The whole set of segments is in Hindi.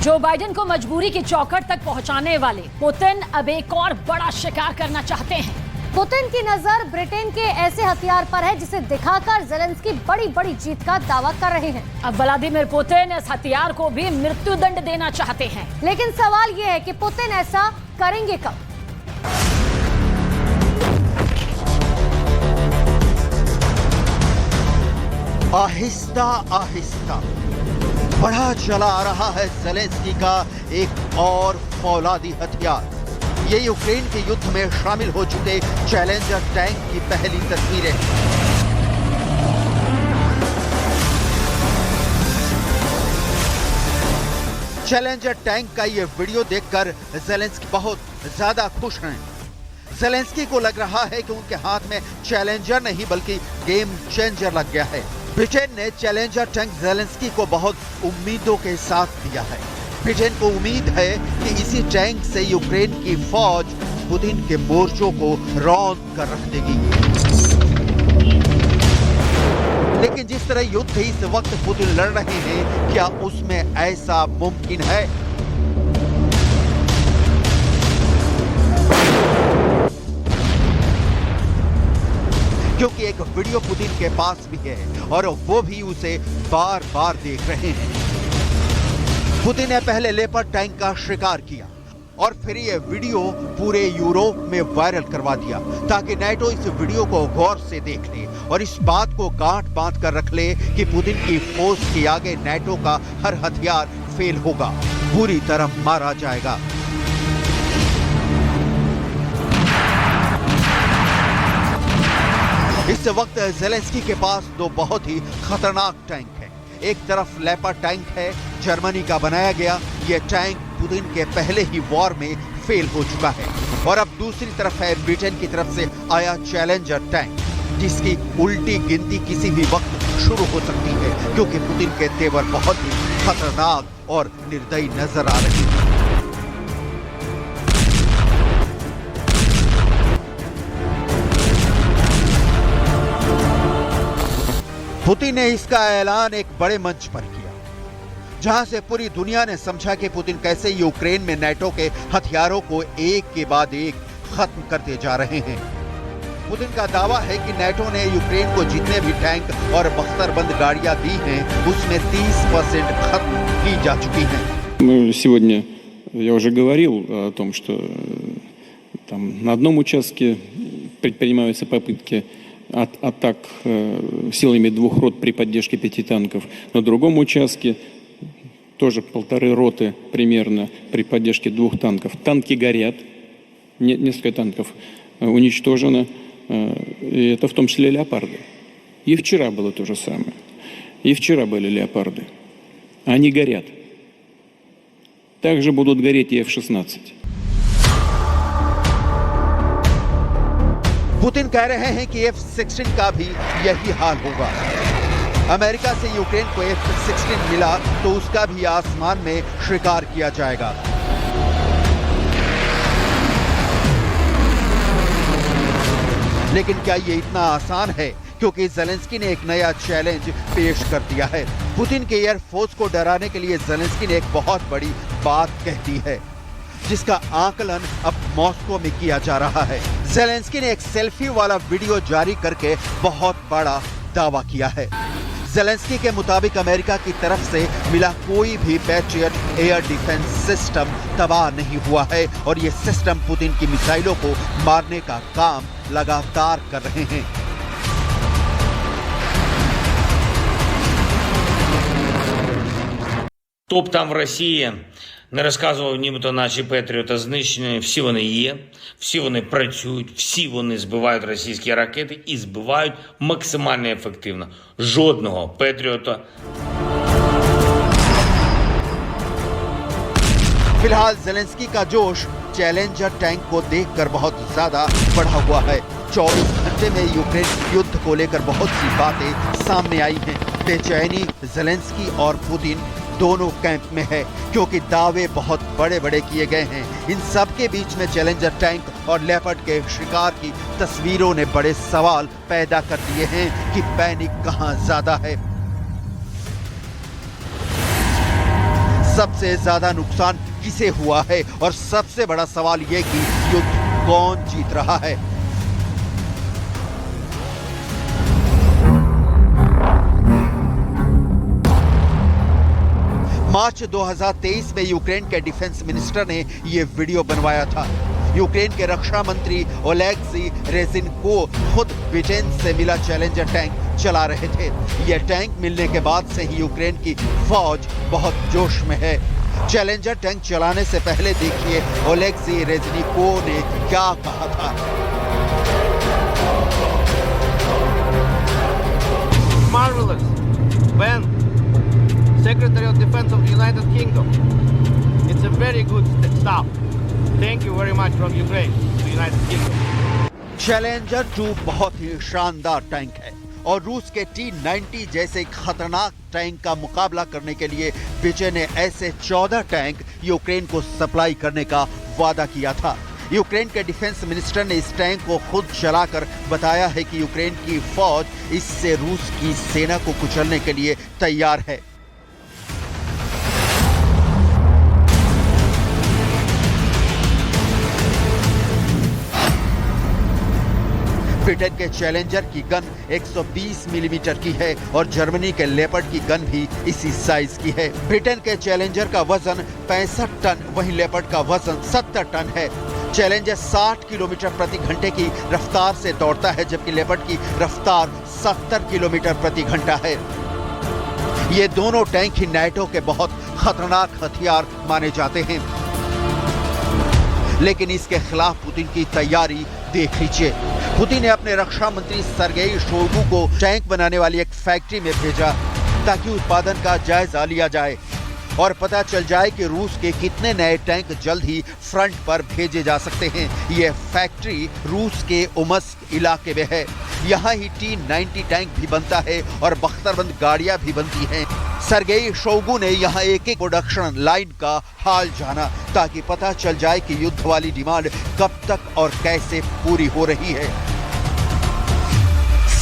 जो बाइडेन को मजबूरी की चौखट तक पहुंचाने वाले पुतिन अब एक और बड़ा शिकार करना चाहते हैं। पुतिन की नजर ब्रिटेन के ऐसे हथियार पर है जिसे दिखाकर ज़ेलेंस्की बड़ी बड़ी जीत का दावा कर रहे हैं। अब व्लादिमीर पुतिन इस हथियार को भी मृत्युदंड देना चाहते हैं। लेकिन सवाल यह है कि पुतिन ऐसा करेंगे कब? आहिस्ता आहिस्ता बढ़ा चला आ रहा है ज़ेलेंस्की का एक और फौलादी हथियार। ये यूक्रेन के युद्ध में शामिल हो चुके चैलेंजर टैंक की पहली तस्वीरें। चैलेंजर टैंक का ये वीडियो देखकर ज़ेलेंस्की बहुत ज्यादा खुश हैं। ज़ेलेंस्की को लग रहा है कि उनके हाथ में चैलेंजर नहीं बल्कि गेम चेंजर लग गया है। ब्रिटेन ने चैलेंजर टैंक ज़ेलेंस्की को बहुत उम्मीदों के साथ दिया है। ब्रिटेन को उम्मीद है कि इसी टैंक से यूक्रेन की फौज पुतिन के मोर्चों को रौंद कर रख देगी। लेकिन जिस तरह युद्ध इस वक्त पुतिन लड़ रहे हैं, क्या उसमें ऐसा मुमकिन है? क्योंकि एक वीडियो पुतिन के पास भी है और वो भी उसे बार बार देख रहे हैं। पुतिन ने पहले लेपर्ड टैंक का शिकार किया और फिर ये वीडियो पूरे यूरोप में वायरल करवा दिया ताकि नाटो इस वीडियो को गौर से देख ले और इस बात को गांठ बांध कर रख ले कि पुतिन की फौज के आगे नाटो का हर हथियार फेल होगा, बुरी तरह मारा जाएगा। इस वक्त ज़ेलेंस्की के पास दो बहुत ही खतरनाक टैंक है। एक तरफ लेपर्ड टैंक है, जर्मनी का बनाया गया। यह टैंक पुतिन के पहले ही वॉर में फेल हो चुका है। और अब दूसरी तरफ है ब्रिटेन की तरफ से आया चैलेंजर टैंक, जिसकी उल्टी गिनती किसी भी वक्त शुरू हो सकती है, क्योंकि पुतिन के तेवर बहुत ही खतरनाक और निर्दयी नजर आ रहे हैं। पुतिन ने इसका ऐलान एक बड़े मंच पर किया, जहां से पूरी दुनिया ने समझा कि पुतिन कैसे यूक्रेन में नाटो के हथियारों को एक के बाद एक खत्म करते जा रहे हैं। पुतिन का दावा है कि नाटो ने यूक्रेन को जितने भी टैंक और बख्तरबंद गाड़ियां दी हैं, उसमें 30% खत्म की जा चुकी हैं। Сегодня я уже говорил о том, что там на одном участке предпринимаются попытки атак силами двух рот при поддержке 5 танков. На другом участке тоже 1,5 роты примерно при поддержке 2 танков. Танки горят, несколько танков уничтожено, и это в том числе леопарды. И вчера было то же самое. И вчера были леопарды. Они горят. Также будут гореть и F-16. पुतिन कह रहे हैं कि F-16 का भी यही हाल होगा। अमेरिका से यूक्रेन को F-16 मिला तो उसका भी आसमान में शिकार किया जाएगा। लेकिन क्या ये इतना आसान है? क्योंकि ज़ेलेंस्की ने एक नया चैलेंज पेश कर दिया है। पुतिन के एयरफोर्स को डराने के लिए ज़ेलेंस्की ने एक बहुत बड़ी बात कह दी है, जिसका आकलन अब मॉस्को में किया जा रहा है। ज़ेलेंस्की ने एक सेल्फी वाला वीडियो जारी करके बहुत बड़ा दावा किया है। ज़ेलेंस्की के मुताबिक अमेरिका की तरफ से मिला कोई भी पैट्रियट एयर डिफेंस सिस्टम तबाह नहीं हुआ है और ये सिस्टम पुतिन की मिसाइलों को मारने का काम लगातार कर रहे हैं। Хто б там в Росії не розказував, нібито наші Петріоти знищені, всі вони є, всі вони працюють, всі вони збивають російські ракети і збивають максимально ефективно. Жодного Петріота. फिलहाल ज़ेलेंस्की का जोश चैलेंजर टैंक को देखकर बहुत ज्यादा बढ़ा हुआ है। 24 घंटे में यूक्रेन युद्ध को लेकर बहुत सी बातें सामने आई हैं। बेचैनी ज़ेलेंस्की और पुतिन दोनों कैंप में है, क्योंकि दावे बहुत बड़े बड़े किए गए हैं। इन सब के बीच में चैलेंजर टैंक और लेपर्ड के शिकार की तस्वीरों ने बड़े सवाल पैदा कर दिए हैं कि पैनिक कहां ज्यादा है। सबसे ज्यादा नुकसान किसे हुआ है और सबसे बड़ा सवाल यह कि युद्ध कौन जीत रहा है। मार्च 2023 में यूक्रेन के डिफेंस मिनिस्टर ने यह वीडियो बनवाया था। यूक्रेन के रक्षा मंत्री ओलेक्सी रेजिनकोव खुद ब्रिटेन से मिला चैलेंजर टैंक चला रहे थे। यह टैंक मिलने के बाद से ही यूक्रेन की फौज बहुत जोश में है। चैलेंजर टैंक चलाने से पहले देखिए ओलेक्सी रेजिनकोव ने क्या कहा था। Marvelous. Ben, Secretary of Defense of the United Kingdom. It's a very good stuff. Thank you very much from Ukraine to United Kingdom. Challenger 2 बहुत ही शानदार टैंक है और रूस के T-90 जैसे खतरनाक टैंक का मुकाबला करने के लिए ब्रिटेन ने ऐसे 14 टैंक यूक्रेन को सप्लाई करने का वादा किया था। यूक्रेन के डिफेंस मिनिस्टर ने इस टैंक को खुद चलाकर बताया है कि यूक्रेन की फौज इससे रूस की सेना को कुचलने के लिए तैयार है। ब्रिटेन के चैलेंजर की गन 120 मिलीमीटर की है और जर्मनी के लेपर्ड की गन भी इसी साइज की है। ब्रिटेन के चैलेंजर का वजन 65 टन, वहीं लेपर्ड का वजन 70 टन है। चैलेंजर 60 किलोमीटर प्रति घंटे की रफ्तार से दौड़ता है, जबकि लेपर्ड की रफ्तार 70 किलोमीटर प्रति घंटा है। ये दोनों टैंक ही नाटो के बहुत खतरनाक हथियार माने जाते हैं, लेकिन इसके खिलाफ पुतिन की तैयारी देख लीजिए। पुतिन ने अपने रक्षा मंत्री सर्गेई शोइगु को टैंक बनाने वाली एक फैक्ट्री में भेजा ताकि उत्पादन का जायजा लिया जाए और पता चल जाए कि रूस के कितने नए टैंक जल्द ही फ्रंट पर भेजे जा सकते हैं। यह फैक्ट्री रूस के उमस्क इलाके में है। यहाँ ही T-90 टैंक भी बनता है और बख्तरबंद गाड़ियां भी बनती हैं। सर्गेई शोइगु ने यहाँ एक प्रोडक्शन लाइन का हाल जाना ताकि पता चल जाए कि युद्ध वाली डिमांड कब तक और कैसे पूरी हो रही है।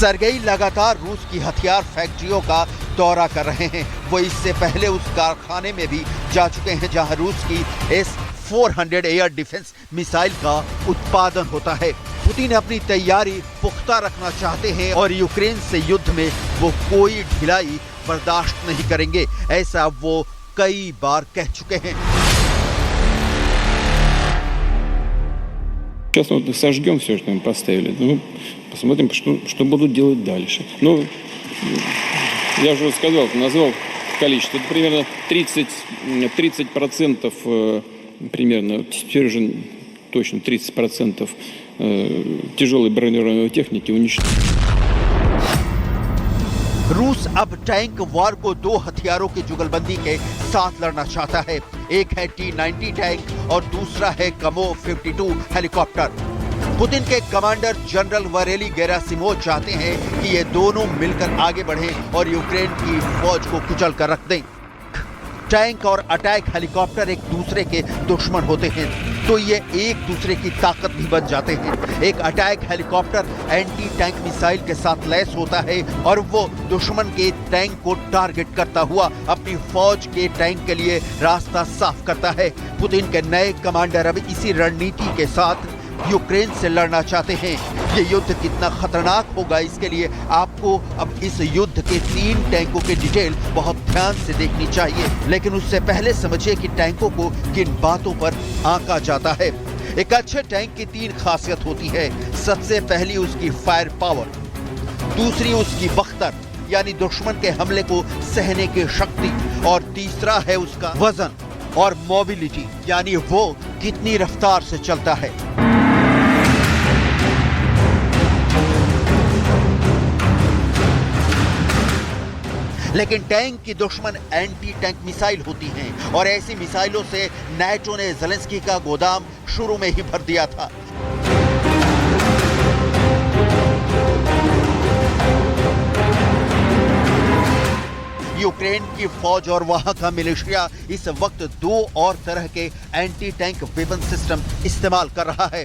सर्गेई लगातार रूस की हथियार फैक्ट्रियों का दौरा कर रहे हैं। वो इससे पहले उस कारखाने में भी जा चुके हैं जहां रूस की S-400 एयर डिफेंस मिसाइल का उत्पादन होता है। पुतिन अपनी तैयारी पुख्ता रखना चाहते हैं और यूक्रेन से युद्ध में वो कोई ढिलाई बर्दाश्त नहीं करेंगे, ऐसा वो कई बार कह चुके हैं। Сейчас вот сожгем все, что мы поставили. Ну, посмотрим, что будут делать дальше. Ну, я уже сказал, назвал количество. Это примерно 30% примерно, теперь уже точно 30% тяжелой бронированной техники уничтожено. रूस अब टैंक वॉर को दो हथियारों की जुगलबंदी के साथ लड़ना चाहता है। एक है T-90 टैंक और दूसरा है कमो 52 हेलीकॉप्टर। पुतिन के कमांडर जनरल वरेली गेरासिमोव चाहते हैं कि ये दोनों मिलकर आगे बढ़ें और यूक्रेन की फौज को कुचल कर रख दें। टैंक और अटैक हेलीकॉप्टर एक दूसरे के दुश्मन होते हैं, तो ये एक दूसरे की ताकत भी बन जाते हैं। एक attack helicopter anti tank missile के साथ लैस होता है और वो दुश्मन के टैंक को टारगेट करता हुआ अपनी फौज के टैंक के लिए रास्ता साफ करता है। पुतिन के नए कमांडर अब इसी रणनीति के साथ यूक्रेन से लड़ना चाहते हैं। ये युद्ध कितना खतरनाक होगा, इसके लिए आपको अब इस युद्ध के 3 टैंकों की डिटेल बहुत ध्यान से देखनी चाहिए। लेकिन उससे पहले समझिए कि टैंकों को किन बातों पर आंका जाता है। एक अच्छे टैंक की 3 खासियत होती है। सबसे पहली उसकी फायर पावर, दूसरी उसकी बख्तर यानी दुश्मन के हमले को सहने की शक्ति, और तीसरा है उसका वजन और मोबिलिटी यानी वो कितनी रफ्तार से चलता है। लेकिन टैंक की दुश्मन एंटी टैंक मिसाइल होती हैं और ऐसी मिसाइलों से नाटो ने ज़ेलेंस्की का गोदाम शुरू में ही भर दिया था। यूक्रेन की फौज और वहां का मिलिशिया इस वक्त 2 और तरह के एंटी टैंक वेपन सिस्टम इस्तेमाल कर रहा है।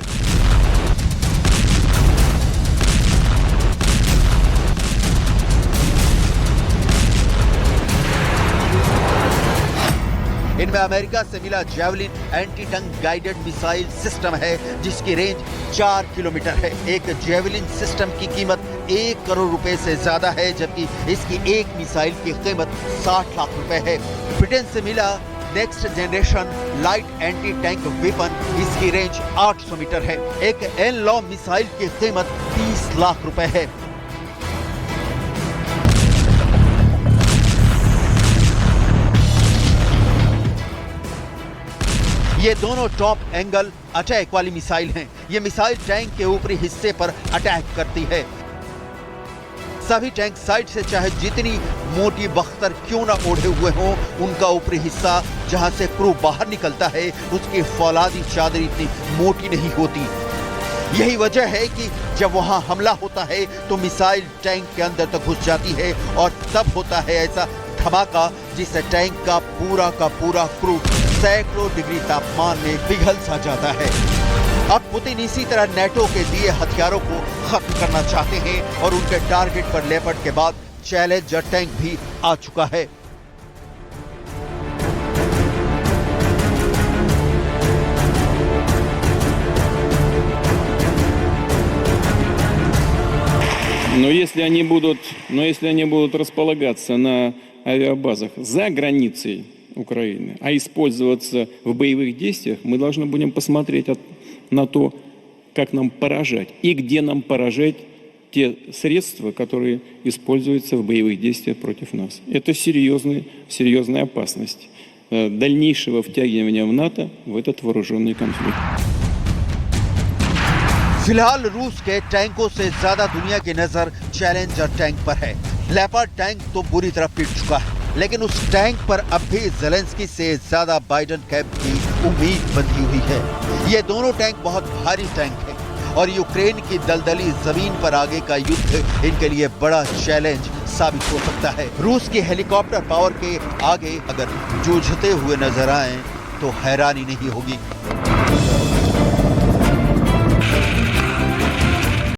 इनमें अमेरिका से मिला जेवलिन एंटी टंक गाइडेड मिसाइल सिस्टम है जिसकी रेंज 4 किलोमीटर है। एक जेवलिन सिस्टम की कीमत 1 करोड़ रुपए से ज्यादा है, जबकि इसकी एक मिसाइल की कीमत 60 लाख रुपए है। ब्रिटेन से मिला next generation light anti tank weapon, इसकी रेंज 800 मीटर है। एक एनलॉ मिसाइल की कीमत 30 लाख रुपए है। ये दोनों टॉप एंगल अटैक वाली मिसाइल हैं। ये मिसाइल टैंक के ऊपरी हिस्से पर अटैक करती है। सभी टैंक साइड से चाहे जितनी मोटी बख्तर क्यों ना ओढ़े हुए हों, उनका ऊपरी हिस्सा जहां से क्रू बाहर निकलता है उसकी फौलादी चादर इतनी मोटी नहीं होती। यही वजह है कि जब वहां हमला होता है तो मिसाइल टैंक के अंदर तक घुस जाती है और तब होता है ऐसा धमाका जिससे टैंक का पूरा क्रू सैकड़ों डिग्री तापमान में पिघल सा जाता है। अब पुतिन इसी तरह नेटो के दिए हथियारों को खत्म करना चाहते हैं और उनके टारगेट पर लेपर्ड के बाद चैलेंजर टैंक भी आ चुका है। Но если они будут располагаться на авиабазах за границей Украины, а использоваться в боевых действиях, мы должны будем посмотреть на то, как нам поражать и где нам поражать те средства, которые используются в боевых действиях против нас. Это серьезная опасность дальнейшего втягивания в НАТО в этот вооруженный конфликт. फिलहाल रूस के टैंकों से ज्यादा दुनिया की नजर चैलेंजर टैंक पर है। लेपर्ड टैंक तो बुरी तरह पिट चुका है, लेकिन उस टैंक पर अब भी ज़ेलेंस्की से ज्यादा बाइडेन कैंप की उम्मीद बंधी हुई है। ये दोनों टैंक बहुत भारी टैंक हैं और यूक्रेन की दलदली जमीन पर आगे का युद्ध इनके लिए बड़ा चैलेंज साबित हो सकता है। रूस की हेलीकॉप्टर पावर के आगे अगर जूझते हुए नजर आए तो हैरानी नहीं होगी।